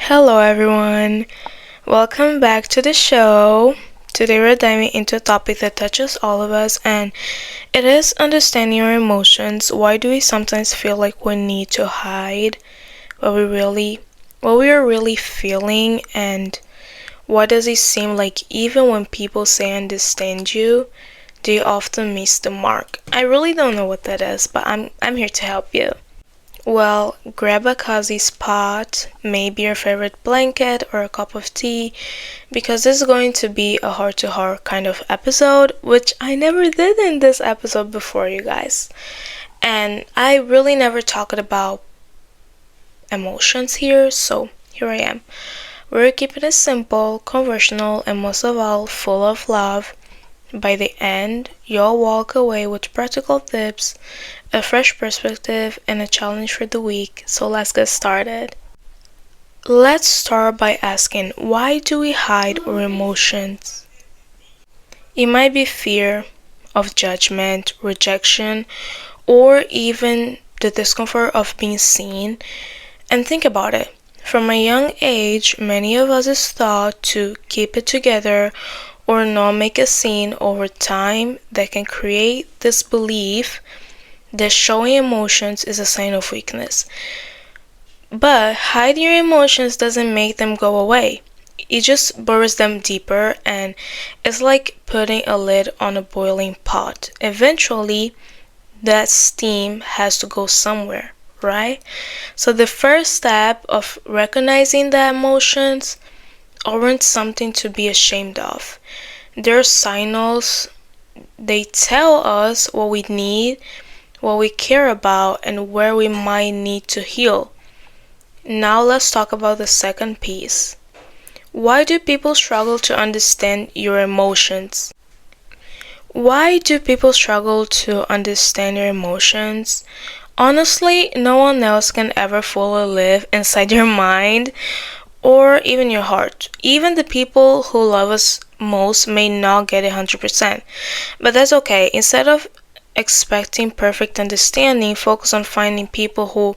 Hello, everyone. Welcome back to the show. Today, we're diving into a topic that touches all of us, and it is understanding your emotions. Why do we sometimes feel like we need to hide what we are really feeling, and why does it seem like even when people say understand you, they often miss the mark? I really don't know what that is, but I'm here to help you. Well, grab a cozy spot, maybe your favorite blanket or a cup of tea, because this is going to be a heart to heart kind of episode, which I never did in this episode before, you guys. And I really never talked about emotions here, so here I am. We're keeping it simple, conversational, and most of all, full of love. By the end, you'll walk away with practical tips, a fresh perspective, and a challenge for the week. So let's get started. Let's start by asking, why do we hide our emotions? It might be fear of judgment, rejection, or even the discomfort of being seen. And think about it. From a young age, many of us is taught to keep it together or not make a scene. Over time that can create this belief that showing emotions is a sign of weakness. But hiding your emotions doesn't make them go away. It just buries them deeper, and it's like putting a lid on a boiling pot. Eventually, that steam has to go somewhere, right? So the first step of recognizing the emotions aren't something to be ashamed of. They're signals. They tell us what we need, what we care about, and where we might need to heal. Now let's talk about the second piece. Why do people struggle to understand your emotions? Why do people struggle to understand your emotions? Honestly, no one else can ever fully live inside your mind or even your heart. Even the people who love us most may not get it 100%. But that's okay. Instead of expecting perfect understanding, focus on finding people who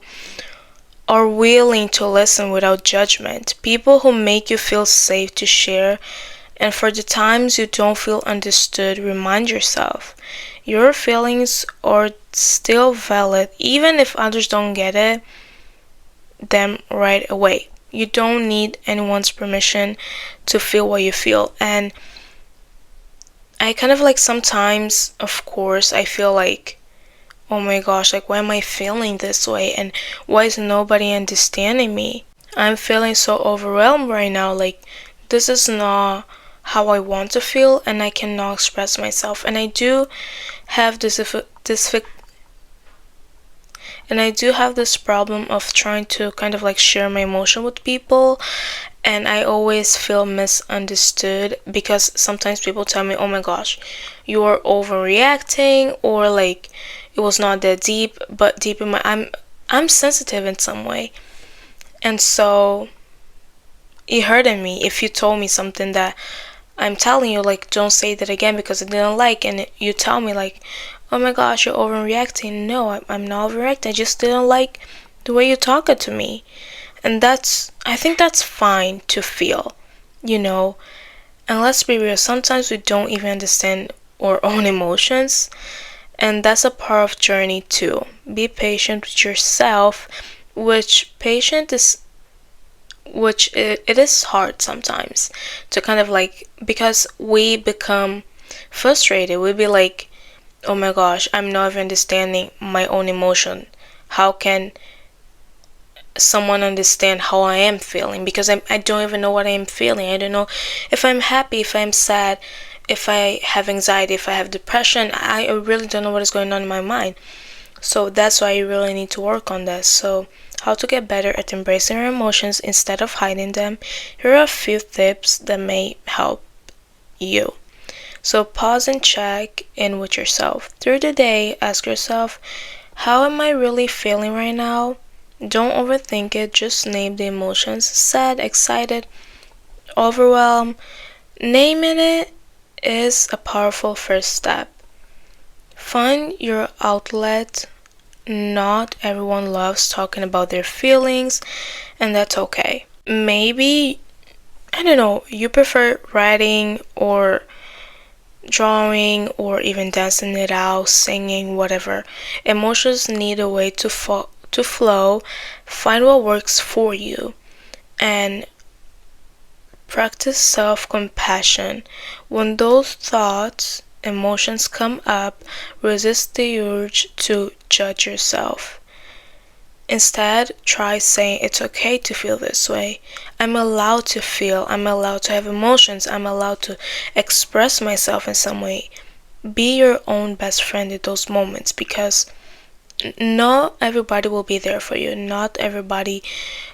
are willing to listen without judgment, people who make you feel safe to share. And for the times you don't feel understood, remind yourself your feelings are still valid, even if others don't get them right away. You don't need anyone's permission to feel what you feel. And I kind of like sometimes, of course, I feel like, oh my gosh, like, why am I feeling this way? And why is nobody understanding me? I'm feeling so overwhelmed right now. Like, this is not how I want to feel, and I cannot express myself. And I do have this problem of trying to kind of like share my emotion with people, and I always feel misunderstood because sometimes people tell me, oh my gosh, you are overreacting, or like it was not that deep. But deep in my I'm sensitive in some way, and so it hurted me if you told me something that I'm telling you, like, don't say that again because I didn't like, and you tell me like, oh my gosh, you're overreacting. No, I'm not overreacting. I just didn't like the way you talked to me. And I think that's fine to feel, you know. And let's be real, sometimes we don't even understand our own emotions, and that's a part of journey too. Be patient with yourself, which it is hard sometimes to kind of like, because we become frustrated. We be like, oh my gosh, I'm not even understanding my own emotion. How can someone understand how I am feeling? Because I don't even know what I am feeling. I don't know if I'm happy, if I'm sad, if I have anxiety, if I have depression. I really don't know what is going on in my mind. So that's why you really need to work on that. So how to get better at embracing your emotions instead of hiding them. Here are a few tips that may help you. So pause and check in with yourself. Through the day, ask yourself, how am I really feeling right now? Don't overthink it, just name the emotions: sad, excited, overwhelmed. Naming it is a powerful first step. Find your outlet. Not everyone loves talking about their feelings, and that's okay. Maybe, I don't know, you prefer writing or drawing or even dancing it out, singing, whatever. Emotions need a way to flow. Find what works for you and practice self-compassion. When those thoughts, emotions come up, resist the urge to judge yourself. Instead, try saying it's okay to feel this way. I'm allowed to feel. I'm allowed to have emotions. I'm allowed to express myself in some way. Be your own best friend in those moments because not everybody will be there for you. Not everybody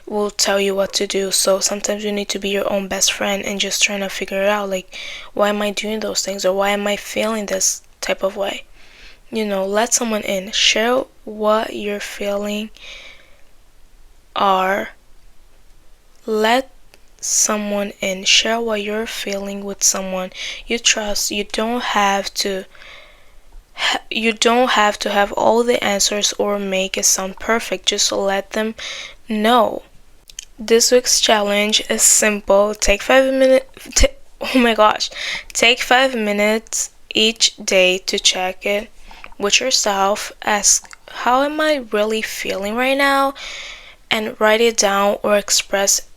will tell you what to do. So sometimes you need to be your own best friend and just trying to figure it out. Like, why am I doing those things? Or why am I feeling this type of way? Let someone in. Share what you're feeling are. Let someone in. Share what you're feeling with someone you trust. You don't have to have all the answers or make it sound perfect. Just let them know. This week's challenge is simple. Oh my gosh. Take 5 minutes each day to check it with yourself. Ask, how am I really feeling right now? And write it down or express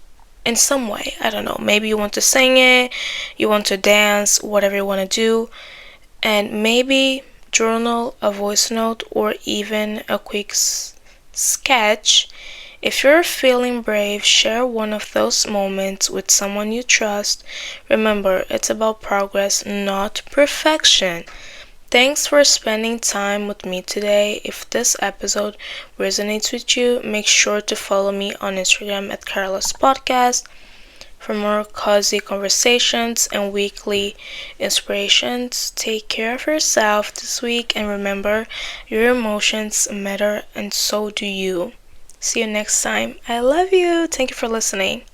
in some way. I don't know. Maybe you want to sing it, you want to dance, whatever you want to do. And maybe journal, a voice note, or even a quick sketch. If you're feeling brave, share one of those moments with someone you trust. Remember, it's about progress, not perfection. Thanks for spending time with me today. If this episode resonates with you, make sure to follow me on Instagram at Carlos Podcast for more cozy conversations and weekly inspirations. Take care of yourself this week and remember, your emotions matter and so do you. See you next time. I love you. Thank you for listening.